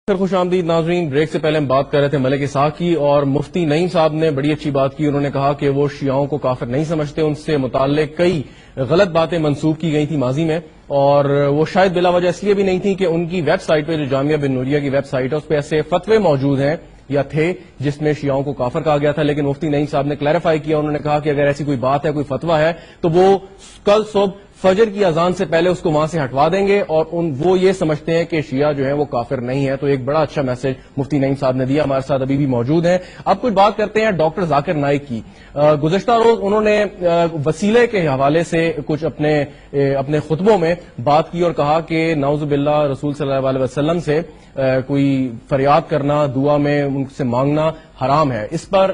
پھر خوش آمدید ناظرین. بریک سے پہلے ہم بات کر رہے تھے ملک اسحاق کی، اور مفتی نعیم صاحب نے بڑی اچھی بات کی. انہوں نے کہا کہ وہ شیعوں کو کافر نہیں سمجھتے، ان سے متعلق کئی غلط باتیں منسوب کی گئی تھیں ماضی میں، اور وہ شاید بلا وجہ اس لیے بھی نہیں تھیں کہ ان کی ویب سائٹ پہ، جو جامعہ بن نوریہ کی ویب سائٹ ہے، اس پہ ایسے فتوے موجود ہیں یا تھے جس میں شیعوں کو کافر کہا گیا تھا. لیکن مفتی نعیم صاحب نے کلیریفائی کیا، انہوں نے کہا کہ اگر ایسی کوئی بات ہے، کوئی فتویٰ ہے، تو وہ کل صبح فجر کی اذان سے پہلے اس کو وہاں سے ہٹوا دیں گے، اور وہ یہ سمجھتے ہیں کہ شیعہ جو ہیں وہ کافر نہیں ہے. تو ایک بڑا اچھا میسج مفتی نعیم صاحب نے دیا. ہمارے ساتھ ابھی بھی موجود ہیں. اب کچھ بات کرتے ہیں ڈاکٹر ذاکر نائک کی. گزشتہ روز انہوں نے وسیلے کے حوالے سے کچھ اپنے خطبوں میں بات کی اور کہا کہ نعوذ باللہ رسول صلی اللہ علیہ وسلم سے کوئی فریاد کرنا، دعا میں ان سے مانگنا حرام ہے. اس پر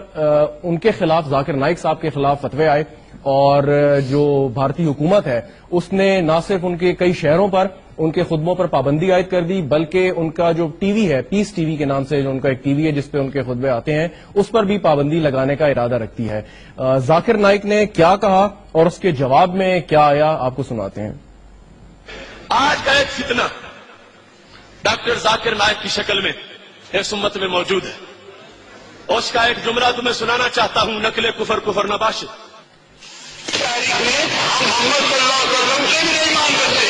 ان کے خلاف، ذاکر نائک صاحب کے خلاف فتوے آئے، اور جو بھارتی حکومت ہے اس نے نہ صرف ان کے کئی شہروں پر ان کے خطبوں پر پابندی عائد کر دی، بلکہ ان کا جو ٹی وی ہے، پیس ٹی وی کے نام سے جو ان کا ایک ٹی وی ہے جس پہ ان کے خطبے آتے ہیں، اس پر بھی پابندی لگانے کا ارادہ رکھتی ہے. ذاکر نائک نے کیا کہا اور اس کے جواب میں کیا آیا، آپ کو سناتے ہیں. آج کا ایک فتنہ ڈاکٹر ذاکر نائک کی شکل میں اس امت میں موجود ہے. اس کا ایک جملہ تمہیں سنانا چاہتا ہوں. نقل کفر نباش. تاریخ میں ہم محمد صلی اللہ علیہ وسلم سے بھی نہیں مان کرتے.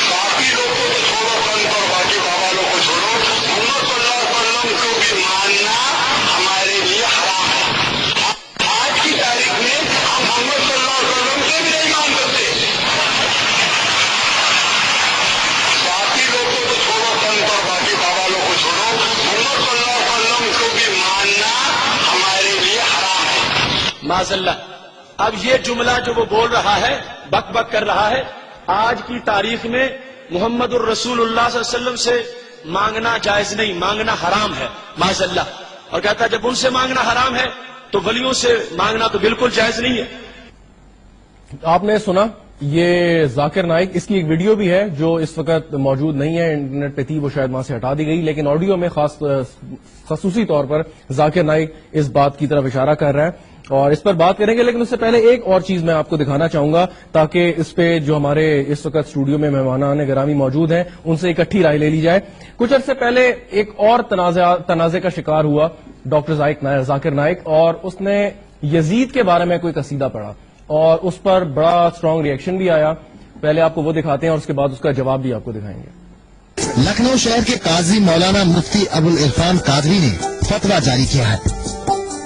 باقی لوگوں کو چھوڑو، کن پر باقی بابالوں کو چھوڑو، محمد صلی اللہ علیہ وسلم کو بھی ماننا ہمارے لیے حرام ہے. آج کی تاریخ میں ہم محمد صلی اللہ علیہ وسلم سے بھی نہیں مان کرتے. باقی لوگوں کو چھوڑو، کن پر باقی بابالوں کو چھوڑو، محمد صلی اللہ علیہ وسلم کو بھی ماننا ہمارے لیے حرام ہے. معاذ اللہ. اب یہ جملہ جو وہ بول رہا ہے، بک بک کر رہا ہے، آج کی تاریخ میں محمد الرسول اللہ صلی اللہ علیہ وسلم سے مانگنا جائز نہیں، مانگنا حرام ہے. معاذ اللہ. اور کہتا ہے جب ان سے مانگنا حرام ہے تو ولیوں سے مانگنا تو بالکل جائز نہیں ہے. آپ نے سنا یہ ذاکر نائک، اس کی ایک ویڈیو بھی ہے جو اس وقت موجود نہیں ہے، انٹرنیٹ پہ تھی، وہ شاید وہاں سے ہٹا دی گئی، لیکن آڈیو میں خصوصی طور پر ذاکر نائک اس بات کی طرف اشارہ کر رہا ہے اور اس پر بات کریں گے. لیکن اس سے پہلے ایک اور چیز میں آپ کو دکھانا چاہوں گا تاکہ اس پہ جو ہمارے اس وقت اسٹوڈیو میں مہمانان گرامی موجود ہیں ان سے اکٹھی رائے لے لی جائے. کچھ عرصے پہلے ایک اور تنازع کا شکار ہوا ڈاکٹر ذاکر نائک، اور اس نے یزید کے بارے میں کوئی قصیدہ پڑھا اور اس پر بڑا اسٹرانگ ریئیکشن بھی آیا. پہلے آپ کو وہ دکھاتے ہیں اور اس کے بعد اس کا جواب بھی آپ کو دکھائیں گے. لکھنؤ شہر کے قاضی مولانا مفتی ابوالعرفان قادری نے فتویٰ جاری کیا ہے.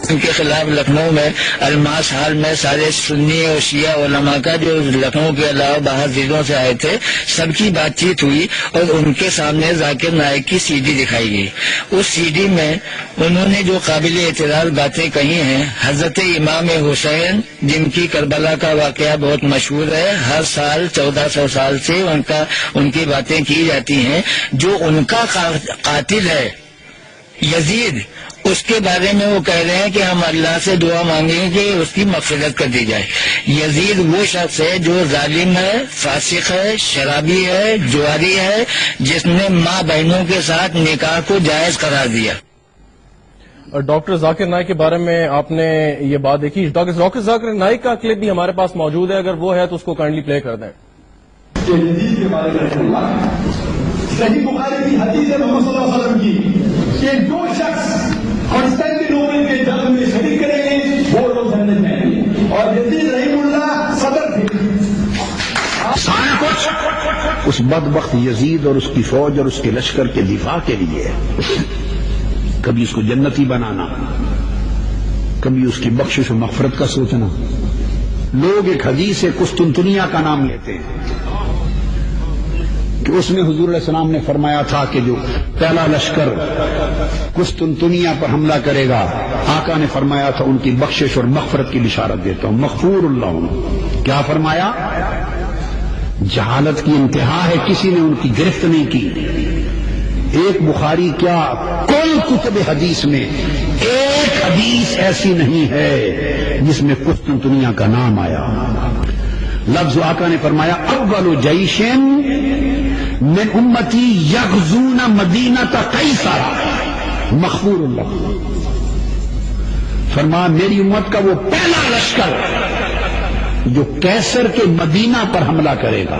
ان کے خلاف لکھنؤ میں الماس ہال میں سارے سنی اور شیعہ علماء کا، جو لکھنؤ کے علاوہ باہر ضلعوں سے آئے تھے، سب کی بات چیت ہوئی اور ان کے سامنے ذاکر نائک کی سی ڈی دکھائی گئی. اس سی ڈی میں انہوں نے جو قابل اعتراض باتیں کہی ہیں، حضرت امام حسین جن کی کربلا کا واقعہ بہت مشہور ہے، ہر سال 1400 سال سے ان کی باتیں کی جاتی ہیں، جو ان کا قاتل ہے یزید، اس کے بارے میں وہ کہہ رہے ہیں کہ ہم اللہ سے دعا مانگیں کہ اس کی مغفرت کر دی جائے. یزید وہ شخص ہے جو ظالم ہے، فاسق ہے، شرابی ہے، جواری ہے، جس نے ماں بہنوں کے ساتھ نکاح کو جائز قرار دیا. ڈاکٹر ذاکر نائک کے بارے میں آپ نے یہ بات دیکھی. ڈاکٹر ذاکر نائک کا کلپ بھی ہمارے پاس موجود ہے، اگر وہ ہے تو اس کو کائنڈلی پلے کر دیں. یزید کے بارے میں صحیح بخاری کی حدیث ہے محمد صلی اللہ علیہ وسلم کی کہ جو شخص قسطنطنیپل کے جنگ میں شریک کریں گے وہ لوگ جنت میں آئیں گے. اور یزید رحیم اللہ صدر تھے. اس بدبخت یزید اور اس کی فوج اور اس کے لشکر کے دفاع کے لیے کبھی اس کو جنتی بنانا، کبھی اس کی بخشش و مغفرت کا سوچنا. لوگ ایک حدیث قسطنطنیہ کا نام لیتے ہیں کہ اس میں حضور علیہ السلام نے فرمایا تھا کہ جو پہلا لشکر قسطنطنیہ پر حملہ کرے گا، آقا نے فرمایا تھا ان کی بخشش اور مغفرت کی بشارت دیتا ہوں، مغفور اللہ. کیا فرمایا؟ جہالت کی انتہا ہے، کسی نے ان کی گرفت نہیں کی. ایک بخاری کیا کل کتب حدیث میں ایک حدیث ایسی نہیں ہے جس میں قسطنطنیہ کا نام آیا. لفظ آقا نے فرمایا اول جیش من امتی یغزون مدینہ قیصر مغفور اللہ. فرمایا میری امت کا وہ پہلا لشکر جو قیصر کے مدینہ پر حملہ کرے گا،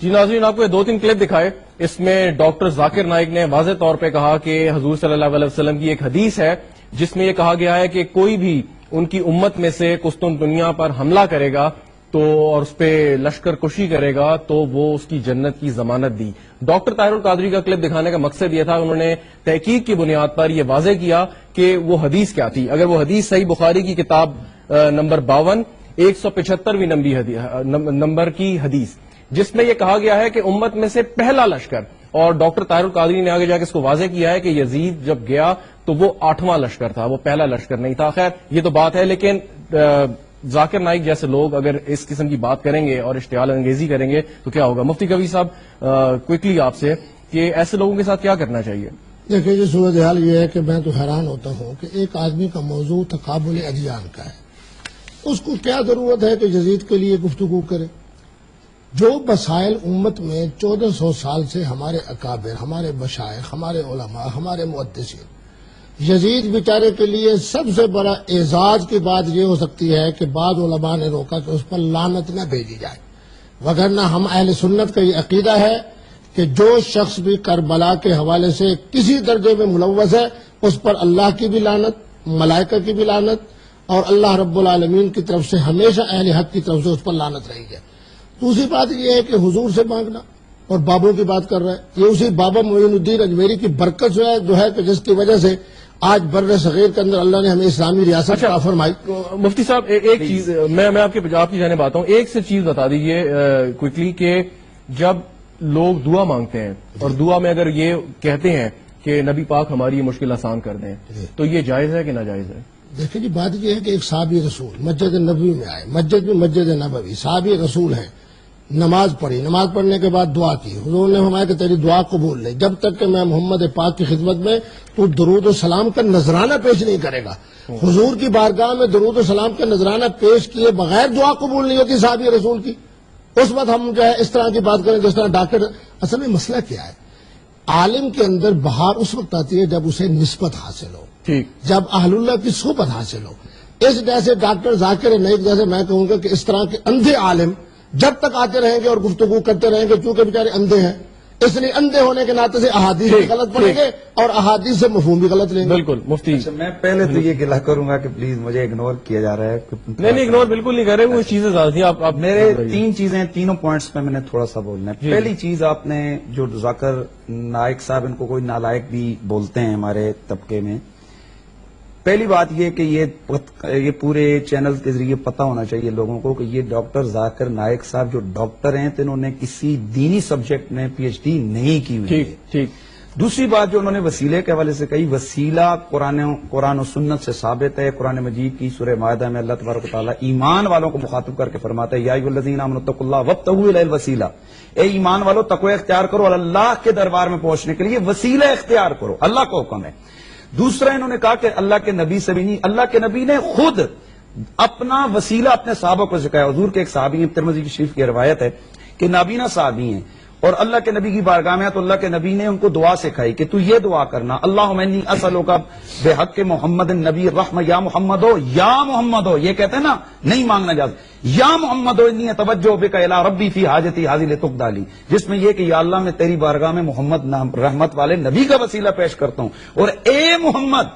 جی ناظرین، آپ کو یہ 2-3 کلپ دکھائے، اس میں ڈاکٹر ذاکر نائک نے واضح طور پہ کہا کہ حضور صلی اللہ علیہ وسلم کی ایک حدیث ہے جس میں یہ کہا گیا ہے کہ کوئی بھی ان کی امت میں سے قسطنطنیہ پر حملہ کرے گا تو اور اس پہ لشکر کشی کرے گا تو وہ اس کی جنت کی ضمانت دی۔ ڈاکٹر طاہر القادری کا کلپ دکھانے کا مقصد یہ تھا، انہوں نے تحقیق کی بنیاد پر یہ واضح کیا کہ وہ حدیث کیا تھی۔ اگر وہ حدیث صحیح بخاری کی کتاب نمبر 52 175ویں نمبر کی حدیث، جس میں یہ کہا گیا ہے کہ امت میں سے پہلا لشکر، اور ڈاکٹر طاہر القادری نے آگے جا کے اس کو واضح کیا ہے کہ یزید جب گیا تو وہ 8واں لشکر تھا، وہ پہلا لشکر نہیں تھا۔ خیر یہ تو بات ہے، لیکن ذاکر نائک جیسے لوگ اگر اس قسم کی بات کریں گے اور اشتعال انگیزی کریں گے تو کیا ہوگا؟ مفتی کبیر صاحب کوئکلی آپ سے کہ ایسے لوگوں کے ساتھ کیا کرنا چاہیے؟ دیکھیے جی، صورتحال یہ ہے کہ میں تو حیران ہوتا ہوں کہ ایک آدمی کا موضوع تقابل ادیان کا ہے، اس کو کیا ضرورت ہے کہ یزید کے لیے گفتگو کرے؟ جو مسائل امت میں 1400 سال سے ہمارے اکابر، ہمارے مشائخ، ہمارے علماء، ہمارے محدثین، یزید بیچارے کے لیے سب سے بڑا اعزاز کی بات یہ ہو سکتی ہے کہ بعض علماء نے روکا کہ اس پر لعنت نہ بھیجی جائے، وگرنہ ہم اہل سنت کا یہ عقیدہ ہے کہ جو شخص بھی کربلا کے حوالے سے کسی درجے میں ملوث ہے اس پر اللہ کی بھی لعنت، ملائکہ کی بھی لعنت، اور اللہ رب العالمین کی طرف سے ہمیشہ اہل حق کی طرف سے اس پر لعنت رہی ہے۔ دوسری بات یہ ہے کہ حضور سے مانگنا، اور بابوں کی بات کر رہا ہے، یہ اسی بابا معین الدین اجمیری کی برکت جو ہے کہ جس کی وجہ سے آج بر صغیر کے اندر اللہ نے ہمیں اسلامی ریاست عطا فرمائی۔ مفتی صاحب ایک چیز میں آپ کی جانب آتا ہوں، ایک سے چیز بتا دیجئے کوئکلی کہ جب لوگ دعا مانگتے ہیں اور دعا میں اگر یہ کہتے ہیں کہ نبی پاک ہماری یہ مشکل آسان کر دیں تو یہ جائز ہے کہ ناجائز ہے؟ دیکھیں جی، بات یہ ہے کہ ایک صحابی رسول مسجد نبوی میں آئے، مسجد میں مسجد نبوی، صحابی رسول ہیں، نماز پڑھی، نماز پڑھنے کے بعد دعا کی، حضور نے فرمایا کہ تیری دعا قبول لے، جب تک کہ میں محمد پاک کی خدمت میں تو درود و سلام کا نذرانہ پیش نہیں کرے گا۔ حضور کی بارگاہ میں درود و سلام کا نذرانہ پیش کیے بغیر دعا قبول نہیں ہوتی صحابی رسول کی۔ اس وقت ہم جو ہے اس طرح کی بات کریں جس طرح ڈاکٹر، اصل میں مسئلہ کیا ہے، عالم کے اندر بہار اس وقت آتی ہے جب اسے نسبت حاصل ہو، جب اہل اللہ کی صحبت حاصل ہو۔ اس جیسے ڈاکٹر ذاکر نائک جیسے میں کہوں گا کہ اس طرح کے اندھے عالم جب تک آتے رہیں گے اور گفتگو کرتے رہیں گے، چونکہ بیچارے اندھے ہیں، اس لیے اندھے ہونے کے ناطے سے احادیث بھی غلط پڑھیں گے اور احادیث سے مفہوم بھی غلط لیں گے۔ بالکل مفتی، میں پہلے تو یہ گلہ کروں گا کہ پلیز مجھے اگنور کیا جا رہا ہے۔ نہیں اگنور بالکل نہیں کر رہے، وہ چیزیں زیادہ تھیں۔ آپ میرے 3 چیزیں، تینوں پوائنٹس پہ میں نے تھوڑا سا بولنا ہے۔ پہلی چیز، آپ نے جو ذاکر نائک صاحب، ان کو کوئی نالائق بھی بولتے ہیں ہمارے طبقے میں، پہلی بات یہ کہ یہ پورے چینل کے ذریعے پتہ ہونا چاہیے لوگوں کو کہ یہ ڈاکٹر ذاکر نائک صاحب جو ڈاکٹر ہیں تو انہوں نے کسی دینی سبجیکٹ میں پی ایچ ڈی نہیں کی ہوئی ہے۔ دوسری بات جو انہوں نے وسیلے کے حوالے سے کہی، وسیلہ قرآن و سنت سے ثابت ہے۔ قرآن مجید کی سورہ مائدہ میں اللہ تبارک و تعالیٰ ایمان والوں کو مخاطب کر کے فرماتا ہے، یا ایھا الذین آمنوا اتقوا اللہ وابتغوا الیہ الوسیلہ، اے ایمان والو تقوی اختیار کرو اور اللہ کے دربار میں پہنچنے کے لیے وسیلہ اختیار کرو، اللہ کا حکم ہے۔ دوسرا انہوں نے کہا کہ اللہ کے نبی سے بھی نہیں، اللہ کے نبی نے خود اپنا وسیلہ اپنے صحابہ کو سکھایا۔ حضور کے ایک صحابی ہیں، ترمذی کی شریف کی روایت ہے کہ نابینا صحابی ہیں اور اللہ کے نبی کی بارگاہ میں، تو اللہ کے نبی نے ان کو دعا سکھائی کہ تو یہ دعا کرنا، اللہم انی اسألک بحق محمد النبی الرحمہ، یا محمد ہو یا محمد ہو، یہ کہتے ہیں نا، نہیں مانگنا جاتا، یا محمد ہو انی اتوجہ بک الی ربی فی حاجتی ہذہ لتقضی لی، جس میں یہ کہ یا اللہ میں تیری بارگاہ میں محمد رحمت والے نبی کا وسیلہ پیش کرتا ہوں، اور اے محمد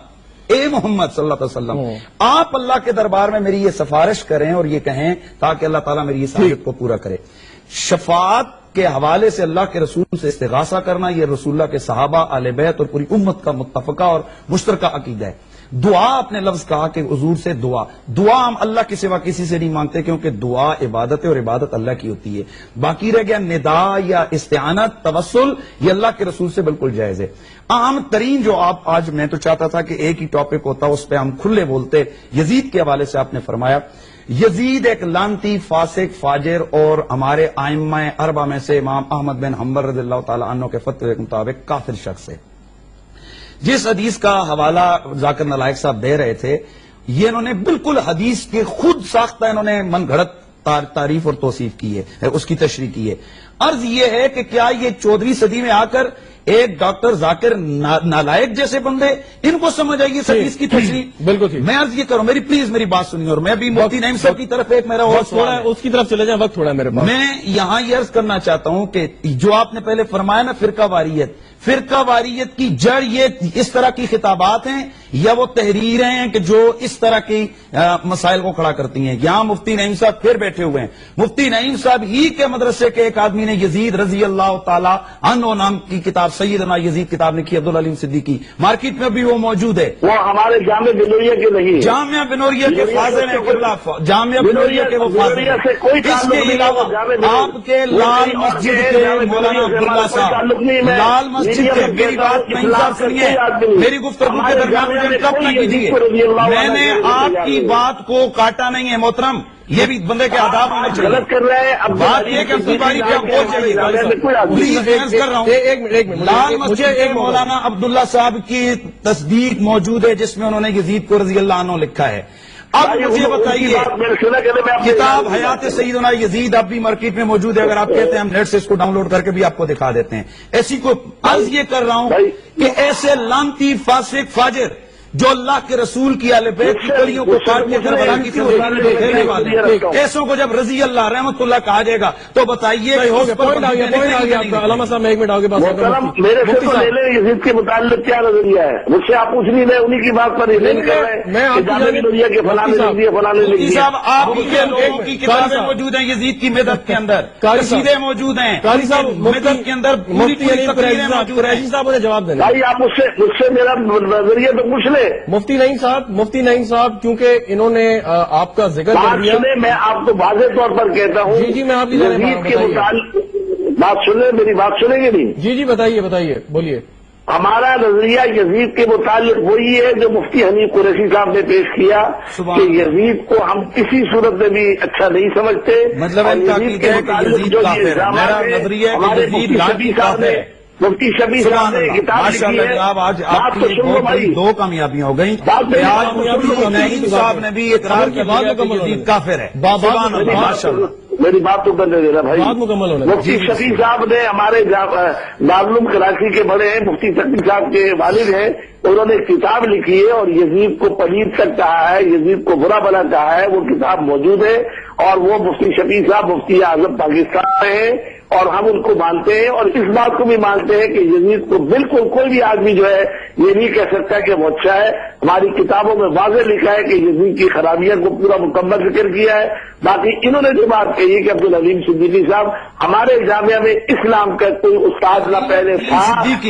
صلی اللہ علیہ وسلم، آپ اللہ کے دربار میں میری یہ سفارش کریں اور یہ کہیں تاکہ اللہ تعالیٰ میری اس حاجت کو پورا کرے۔ شفاعت کے حوالے سے اللہ کے رسول سے استغاثہ کرنا، یہ رسول اللہ کے صحابہ، اہل بیت اور پوری امت کا متفقہ اور مشترکہ عقیدہ ہے۔ دعا، آپ نے لفظ کہا کہ حضور سے دعا ہم اللہ کے سوا کسی سے نہیں مانگتے، کیونکہ دعا عبادت ہے اور عبادت اللہ کی ہوتی ہے۔ باقی رہ گیا ندا یا استعانت، توسل، یہ اللہ کے رسول سے بالکل جائز ہے۔ عام ترین جو آپ آج، میں تو چاہتا تھا کہ ایک ہی ٹاپک ہوتا اس پہ ہم کھلے بولتے، یزید کے حوالے سے آپ نے فرمایا یزید ایک لعنتی، فاسق، فاجر اور ہمارے ائمہ اربعہ میں سے امام احمد بن حنبل رضی اللہ تعالی عنہ کے فتوے کے مطابق کافر شخص ہے۔ جس حدیث کا حوالہ ذاکر نائک صاحب دے رہے تھے، یہ انہوں نے بالکل حدیث کے خود ساختہ انہوں نے من گھڑت تعریف اور توصیف کی ہے، اس کی تشریح کی ہے۔ عرض یہ ہے کہ کیا یہ 14ویں صدی میں آ کر ایک ڈاکٹر ذاکر نالائق جیسے بندے، ان کو سمجھ آئے گی اس حدیث کی تشریح؟ بالکل ٹھیک. میں عرض یہ کروں، پلیز میری بات سنیے، اور میں بھی مفتی نعیم صاحب کی طرف ایک میرا اور وقت تھوڑا سوال ہے، ہے. اس کی طرف چلے جائیں، وقت تھوڑا ہے میرے پاس. میں یہاں یہ عرض کرنا چاہتا ہوں کہ جو آپ نے پہلے فرمایا نا فرقہ واریت کی جڑ یہ اس طرح کی خطابات ہیں یا وہ تحریریں ہیں کہ جو اس طرح کی مسائل کو کھڑا کرتی ہیں. یہاں مفتی نعیم صاحب پھر بیٹھے ہوئے ہیں. مفتی نعیم صاحب ہی کے مدرسے کے ایک آدمی نے یزید رضی اللہ تعالی عنہ نام کی کتاب، سیدنا یزید کتاب لکھی، عبدالعلیم صدیقی، مارکیٹ میں بھی وہ موجود ہے. وہ ہمارے جامع بنوریہ کے نہیں، جامعہ بنوریہ کے فاضل ہیں، جامعہ بنوریہ کے وہ فاضل ہیں. اس کے علاوہ آپ کے لال مسجد کے مولانا عبداللہ صاحب، لال مسجد کے، میری بات نہیں صاحب سنیے، میری گفتگو کے درمیان مجھے انٹرپٹ نہ کیجیے. میں نے آپ کی بات کو کاٹا نہیں ہے محترم، یہ بھی بندے کے آداب ہونے چاہیے. غلط کر رہے ہیں. بات یہ کہ عبد الباری پہ آپ بول چاہیے، پلیز میں عرض کر رہا ہوں. ایک منٹ لال مسجد کے مولانا عبداللہ صاحب کی تصدیق موجود ہے جس میں انہوں نے یزید کو رضی اللہ عنہ لکھا ہے. اب مجھے بتائیے، کتاب حیات سیدنا یزید اب بھی مارکیٹ میں موجود ہے، اگر آپ کہتے ہیں ہم نیٹ سے اس کو ڈاؤن لوڈ کر کے بھی آپ کو دکھا دیتے ہیں. ایسی کو عرض یہ کر رہا ہوں کہ ایسے لانتی فاسق فاجر جو اللہ کے رسول کی اہل بیت کی کلیوں کو کاٹ کے کربلا کی کھیلنے والے، ایسوں کو جب رضی اللہ رحمت اللہ کہا جائے گا تو بتائیے. پوائنٹ آ گیا آپ کا. علامہ صاحب میں ایک منٹ آگے بات کرتا ہوں. میرے سے تو لے لیں یزید کے متعلق کیا نظریہ ہے، مجھ سے آپ پوچھ نہیں رہے، انہی کی بات پر نہیں کر رہے. میں آپ کی جانب دنیا کے فلاں نے لکھ دیا، فلاں نے لکھ مفتی دیا. صاحب آپ کے لوگوں کی کتابیں موجود ہیں یزید کی مدد کے اندر، قصیدے موجود ہیں قاری صاحب، مدد کے اندر، پوری تقریریں موجود ہیں. صاحب مجھے جواب دینا. بھائی آپ مجھ سے میرا نظریہ تو پوچھ لیں. مفتی نعیم صاحب کیونکہ انہوں نے آپ کا ذکر کر بات دیا. سنیں، میں آپ کو واضح طور پر کہتا ہوں. جی میں آپ کی جانب یزید کے متعلق بات سنیں، میری بات سنیں گے نہیں؟ جی بتائیے بولیے. ہمارا نظریہ یزید کے متعلق وہی ہے جو مفتی حنیف قریشی صاحب نے پیش کیا کہ یزید کو ہم کسی صورت میں بھی اچھا نہیں سمجھتے. مطلب ان کا عقیدہ ہے کہ یزید کافر ہے. میرا نظریہ ہے کہ یزید لاٹھی کافر ہے. مفتی شبیر صاحب نے کتاب لکھی ہے. آج آپ کی بہت بڑی دو کامیابیاں ہو گئیں. آج مفتی نعیم صاحب نے بھی اقرار کیا کہ یزید کافر ہے. سبحان اللہ، ماشاء اللہ. میری بات تو کرنے دینا بھائی. بات مکمل ہونے. مفتی شفیع صاحب نے ہمارے دارالعلوم کراچی کے بڑے ہیں، مفتی شفیع صاحب کے والد ہیں، انہوں نے کتاب لکھی ہے اور یزید کو پلید تک کہا ہے، یزید کو برا بلا کہا ہے. وہ کتاب موجود ہے اور وہ مفتی شفیع صاحب مفتی اعظم پاکستان میں ہیں اور ہم ان کو مانتے ہیں اور اس بات کو بھی مانتے ہیں کہ یزید کو بالکل کوئی بھی آدمی جو ہے یہ نہیں کہہ سکتا کہ وہ اچھا ہے. ہماری کتابوں میں واضح لکھا ہے کہ یزید کی خرابیوں کو پورا مکمل ذکر کیا ہے. باقی انہوں نے جو بات کہی کہ عبدالعلیم صدیقی صاحب ہمارے جامعہ میں اسلام کا کوئی استاد نہ پہلے تھا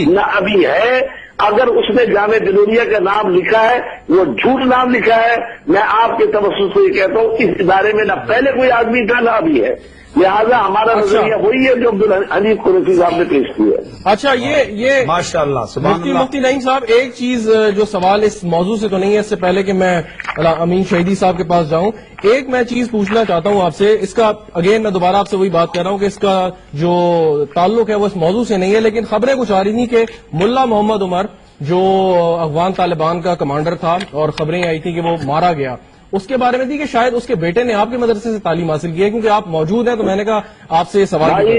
نہ ابھی ہے. اگر اس نے جامع بنوریہ کا نام لکھا ہے وہ جھوٹ نام لکھا ہے. میں آپ کے توسط سے یہ کہتا ہوں اس ادارے میں نہ پہلے کوئی آدمی تھا نہ ابھی ہے. لہٰذا ہمارا نظریہ وہی ہے جو عبدالحنیف قریشی صاحب نے پیش کیا ہے. اچھا یہ ماشاء اللہ مفتی نعیم صاحب ایک چیز جو سوال اس موضوع سے تو نہیں ہے، اس سے پہلے کہ میں امین شہیدی صاحب کے پاس جاؤں، ایک میں چیز پوچھنا چاہتا ہوں آپ سے. اس کا اگین میں دوبارہ آپ سے وہی بات کر رہا ہوں کہ اس کا جو تعلق ہے وہ اس موضوع سے نہیں ہے، لیکن خبریں کچھ آ رہی تھیں کہ ملا محمد عمر جو افغان طالبان کا کمانڈر تھا اور خبریں آئی تھیں کہ وہ مارا گیا، اس کے بارے میں تھی کہ شاید اس کے بیٹے نے آپ کے مدرسے سے تعلیم حاصل کی ہے. کیونکہ آپ موجود ہیں تو میں نے کہا آپ سے یہ سوال بھائی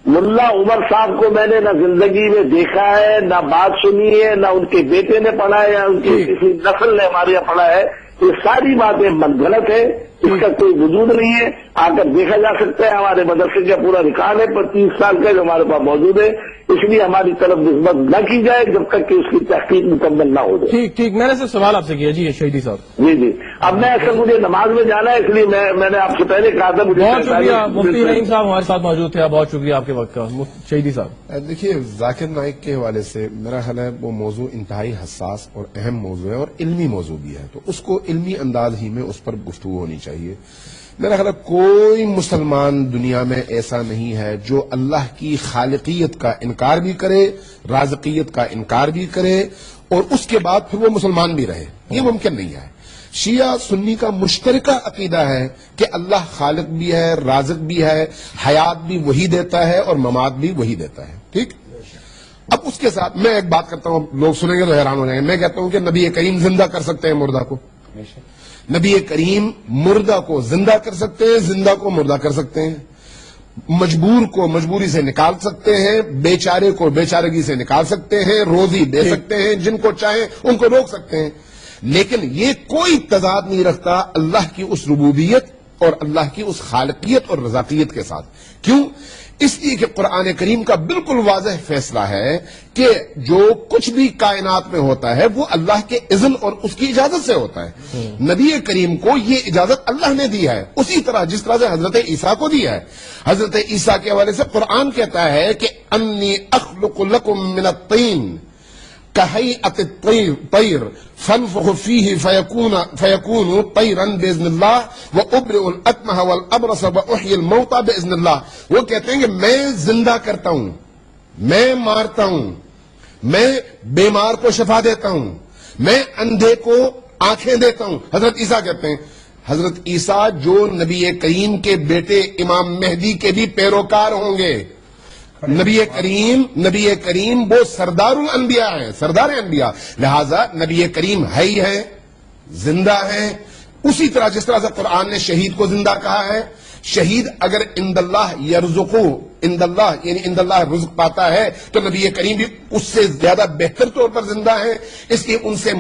ملا عمر صاحب کو میں نے نہ زندگی میں دیکھا ہے، نہ بات سنی ہے، نہ ان کے بیٹے نے پڑھا ہے یا ان کی کسی نسل نے ہمارے یہاں پڑھا ہے. یہ ساری باتیں غلط ہے، اس کا کوئی وجود نہیں ہے. آ کر دیکھا جا سکتا ہے، ہمارے مدرسے کا پورا ریکارڈ ہے 25 سال کا جو ہمارے پاس موجود ہے. اس لیے ہماری طرف نسبت نہ کی جائے جب تک کہ اس کی تحقیق مکمل نہ ہو جائے. ٹھیک میں نے صرف سوال آپ سے کیا. جی شہیدی صاحب. جی اب میں اصل مجھے نماز میں جانا ہے، اس لیے میں نے آپ سے پہلے کہا تھا. مجھے بہت شکریہ مفتی نعیم صاحب ہمارے ساتھ موجود تھے. بہت شکریہ آپ کے وقت کا. شہیدی صاحب دیکھیے ذاکر نائک کے حوالے سے میرا خیال ہے وہ موضوع انتہائی حساس اور اہم موضوع ہے اور علمی موضوع بھی ہے، تو اس کو علمی انداز ہی میں اس پر گفتگو ہونی چاہیے. میرا خیال ہے کوئی مسلمان دنیا میں ایسا نہیں ہے جو اللہ کی خالقیت کا انکار بھی کرے، رازقیت کا انکار بھی کرے اور اس کے بعد پھر وہ مسلمان بھی رہے. یہ ممکن نہیں ہے. شیعہ سنی کا مشترکہ عقیدہ ہے کہ اللہ خالق بھی ہے، رازق بھی ہے، حیات بھی وہی دیتا ہے اور ممات بھی وہی دیتا ہے. ٹھیک. اب اس کے ساتھ میں ایک بات کرتا ہوں، لوگ سنیں گے تو حیران ہو جائیں گے. میں کہتا ہوں کہ نبی کریم زندہ کر سکتے ہیں مردہ کو. نبی کریم مردہ کو زندہ کر سکتے ہیں، زندہ کو مردہ کر سکتے ہیں. مجبور کو مجبوری سے نکال سکتے ہیں، بیچارے کو بیچارگی سے نکال سکتے ہیں، روزی دے سکتے ہیں، جن کو چاہیں ان کو روک سکتے ہیں، لیکن یہ کوئی تضاد نہیں رکھتا اللہ کی اس ربوبیت اور اللہ کی اس خالقیت اور رزاقیت کے ساتھ۔ کیوں؟ اس لیے کہ قرآن کریم کا بالکل واضح فیصلہ ہے کہ جو کچھ بھی کائنات میں ہوتا ہے وہ اللہ کے اذن اور اس کی اجازت سے ہوتا ہے۔ نبی کریم کو یہ اجازت اللہ نے دی ہے، اسی طرح جس طرح سے حضرت عیسیٰ کو دی ہے۔ حضرت عیسیٰ کے حوالے سے قرآن کہتا ہے کہ انی اخلق لکم من الطین كهيئة الطير فانفخ فيه فيكون طيرا بإذن الله وأبرئ الأكمه والأبرص وأحيي الموتى بإذن الله۔ وہ کہتے ہیں کہ میں زندہ کرتا ہوں، میں مارتا ہوں، میں بیمار کو شفا دیتا ہوں، میں اندھے کو آنکھیں دیتا ہوں۔ حضرت عیسیٰ کہتے ہیں، حضرت عیسیٰ جو نبی کریم کے بیٹے امام مہدی کے بھی پیروکار ہوں گے۔ نبی کریم وہ سردار الانبیاء ہیں، سردار انبیاء، لہذا نبی کریم ہے ہی ہے، زندہ ہے۔ اسی طرح جس طرح سے قرآن نے شہید کو زندہ کہا ہے، شہید اگر عند اللہ یرزقو، عند اللہ یعنی عند اللہ رزق پاتا ہے تو نبی کریم بھی اس سے زیادہ بہتر طور پر زندہ ہے۔ اس لیے ان سے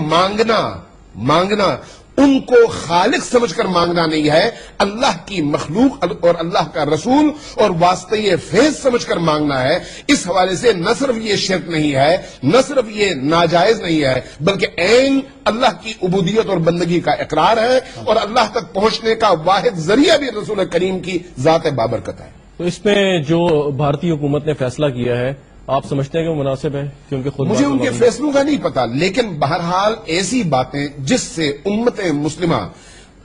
مانگنا ان کو خالق سمجھ کر مانگنا نہیں ہے، اللہ کی مخلوق اور اللہ کا رسول اور واسطہ یہ فیض سمجھ کر مانگنا ہے۔ اس حوالے سے نہ صرف یہ شرک نہیں ہے، نہ صرف یہ ناجائز نہیں ہے، بلکہ عین اللہ کی عبودیت اور بندگی کا اقرار ہے، اور اللہ تک پہنچنے کا واحد ذریعہ بھی رسول کریم کی ذات بابرکت ہے۔ تو اس میں جو بھارتی حکومت نے فیصلہ کیا ہے آپ سمجھتے ہیں کہ وہ مناسب ہے؟ کیونکہ خود مجھے ان کے فیصلوں کا نہیں پتا، لیکن بہرحال ایسی باتیں جس سے امت مسلمہ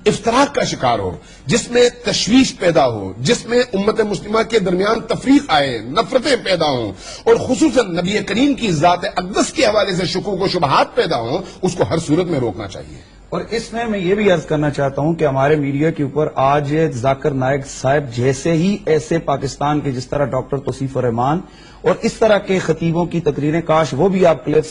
افتراق کا شکار ہو، جس میں تشویش پیدا ہو، جس میں امت مسلمہ کے درمیان تفریق آئے، نفرتیں پیدا ہوں، اور خصوصاً نبی کریم کی ذات اقدس کے حوالے سے شکوک و شبہات پیدا ہوں، اس کو ہر صورت میں روکنا چاہیے۔ اور اس میں یہ بھی عرض کرنا چاہتا ہوں کہ ہمارے میڈیا کے اوپر آج ذاکر نائک صاحب جیسے ہی ایسے پاکستان کے جس طرح ڈاکٹر توصیف الرحمان اور اس طرح کے خطیبوں کی تقریریں، کاش وہ بھی آپ کلپ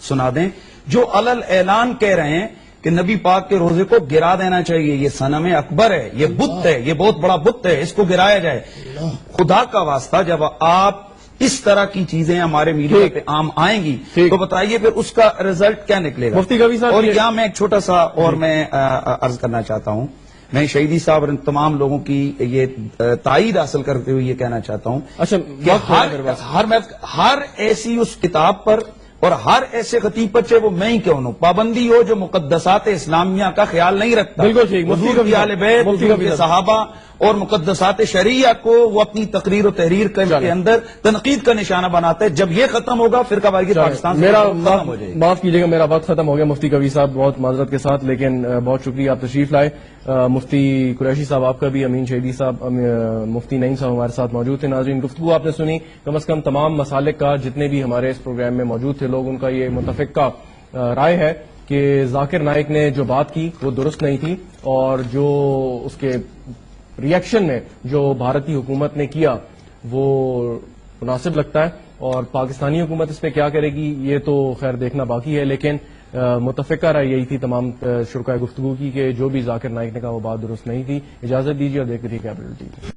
سنا دیں، جو علل اعلان کہہ رہے ہیں کہ نبی پاک کے روزے کو گرا دینا چاہیے، یہ صنم اکبر ہے، یہ بت ہے، یہ بہت بڑا بت ہے، اس کو گرایا جائے۔ خدا کا واسطہ جب آپ اس طرح کی چیزیں ہمارے میڈیا پہ عام آئیں گی تو بتائیے پھر اس کا رزلٹ کیا نکلے گا؟ مفتی کبھی صاحب، اور یہاں میں ایک چھوٹا سا اور میں عرض کرنا چاہتا ہوں، میں شہیدی صاحب اور تمام لوگوں کی یہ تائید حاصل کرتے ہوئے یہ کہنا چاہتا ہوں کہ ہر ایسی اس کتاب پر اور ہر ایسے خطیب پر، چاہے وہ میں ہی کیوں ہوں، پابندی ہو جو مقدسات اسلامیہ کا خیال نہیں رکھتا، بالکل ٹھیک، حضور کی اہل بیت، حضور کے صحابہ اور مقدسات شرعیہ کو وہ اپنی تقریر و تحریر کے اندر تنقید کا نشانہ بناتا ہے۔ جب یہ ختم ہوگا فرقہ واریت پاکستان سے ختم ہو جائے گی۔ معاف کیجیے گا، میرا وقت ختم ہو گیا مفتی کبیر صاحب، بہت معذرت کے ساتھ، لیکن بہت شکریہ آپ تشریف لائے۔ مفتی قریشی صاحب آپ کا بھی، امین شہیدی صاحب، مفتی نعیم صاحب ہمارے ساتھ موجود تھے۔ ناظرین، گفتگو آپ نے سنی، کم از کم تمام مسالک کا جتنے بھی ہمارے اس پروگرام میں موجود تھے لوگ، ان کا یہ متفقہ رائے ہے کہ ذاکر نائک نے جو بات کی وہ درست نہیں تھی، اور جو اس کے ری ایکشن میں جو بھارتی حکومت نے کیا وہ مناسب لگتا ہے، اور پاکستانی حکومت اس پہ کیا کرے گی یہ تو خیر دیکھنا باقی ہے، لیکن متفقہ رائے یہی تھی تمام شرکائے گفتگو کی کہ جو بھی ذاکر نائک نے کہا وہ بات درست نہیں تھی۔ اجازت دیجیے اور دیکھتے رہیے کیپٹل ٹی وی۔